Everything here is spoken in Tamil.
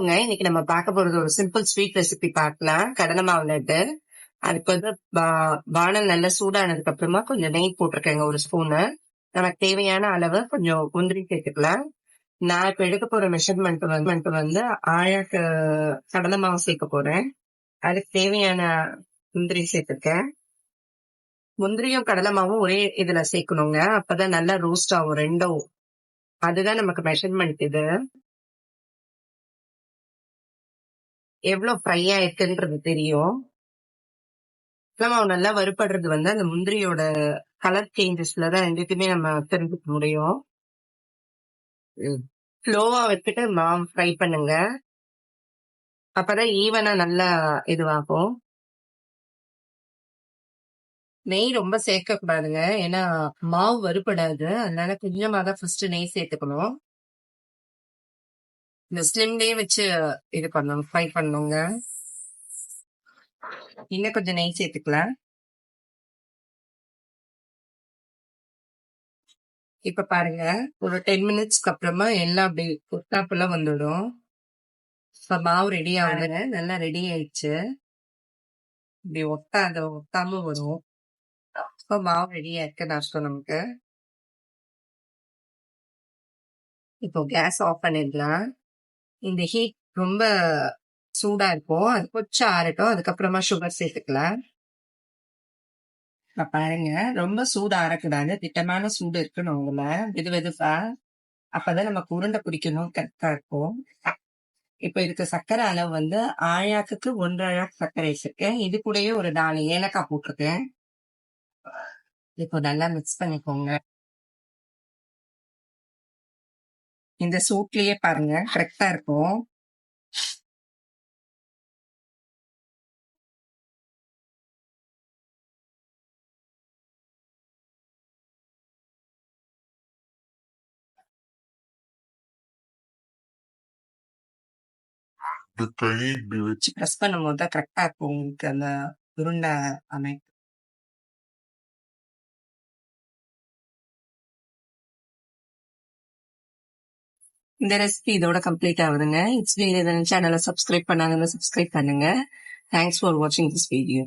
வணக்கங்க. இன்னைக்கு நம்ம பார்க்க போறது ஒரு சிம்பிள் ஸ்வீட் ரெசிபி பார்க்கலாம். கடலை மாவு லட்டு. அதுக்கு வந்து வானல் நல்லா சூடானதுக்கு அப்புறமா கொஞ்சம் நெய் போட்டிருக்கேங்க, ஒரு ஸ்பூனு. நமக்கு தேவையான அளவு கொஞ்சம் முந்திரி சேர்த்துக்கலாம். நான் இப்ப எடுக்க போற மெஷர்மெண்ட் வந்து ஆழாக்கு கடலை மாவு சேர்க்க போறேன். அதுக்கு தேவையான முந்திரி சேர்த்துருக்கேன். முந்திரியும் கடலை மாவும் ஒரே இதுல சேர்க்கணுங்க. அப்பதான் நல்லா ரோஸ்ட் ஆகும் ரெண்டும். அதுதான் நமக்கு மெஷர்மெண்ட் இது. எவ்வளவு ஃப்ரை ஆயிருக்குன்றது தெரியும். கடலை மாவு நல்லா வறுபடுறது வந்து அந்த முந்திரியோட கலர் சேஞ்சஸ்ல தான் ரெண்டுத்தையுமே நம்ம தெரிஞ்சுக்க முடியும். ஸ்லோவா வச்சுட்டு மாவு ஃப்ரை பண்ணுங்க. அப்பதான் ஈவனா நல்லா இதுவாகும். நெய் ரொம்ப சேர்க்க கூடாதுங்க, ஏன்னா மாவு வறுபடாது. அதனால கொஞ்சமா தான் ஃபர்ஸ்ட் நெய் சேர்த்துக்கணும். இந்த ஸ்லிம்லயே வச்சு இது பண்ணணும், ஃப்ரை பண்ணுங்க. இன்னும் கொஞ்சம் நெய் சேர்த்துக்கலாம். இப்ப பாருங்க, ஒரு 10 மினிட்ஸ்க்கு அப்புறமா எல்லாம் அப்படி ஒட்டாப்புல வந்துடும். இப்ப மாவு ரெடி ஆகுதுங்க, நல்லா ரெடி ஆயிடுச்சு. இப்படி ஒட்டாம வரும். இப்ப மாவு ரெடியா இருக்குன்னு அர்த்தம் நமக்கு. இப்போ கேஸ் ஆஃப் பண்ணிடலாம். இந்த ஹீட் ரொம்ப சூடா இருக்கும், அது கொஞ்சம் ஆறட்டும். அதுக்கப்புறமா சுகர் சேர்த்துக்கலாம். இப்ப பாருங்க, ரொம்ப சூடு ஆறக்கூடாது, திட்டமான சூடு இருக்கணும் உங்கள, வெது வெதுப்பா. அப்பதான் நமக்கு உருண்டை பிடிக்கணும், கரெக்டா இருக்கும். இப்ப இதுக்கு சர்க்கரை அளவு வந்து ஆழாக்குக்கு 1 அழாக்கு சர்க்கரை வச்சிருக்கேன். இது கூடயே ஒரு 4 ஏலக்காய் போட்டிருக்கேன். இப்போ நல்லா மிக்ஸ் பண்ணிக்கோங்க. இந்த சூட்லயே பாருங்க, கரெக்டா இருக்கும். இப்படி வச்சு ப்ரெஸ் பண்ணும்போது தான் கரெக்டா இருக்கும் உங்களுக்கு அந்த உருண்டை அமைப்பு. இந்த ரெசிபி இதோட கம்ப்ளீட் ஆகுதுங்க. சேனலை சப்ஸ்கிரைப் பண்ணாங்க, சப்ஸ்கிரைப் பண்ணுங்க. தேங்க்ஸ் ஃபார் வாட்சிங் திஸ் வீடியோ.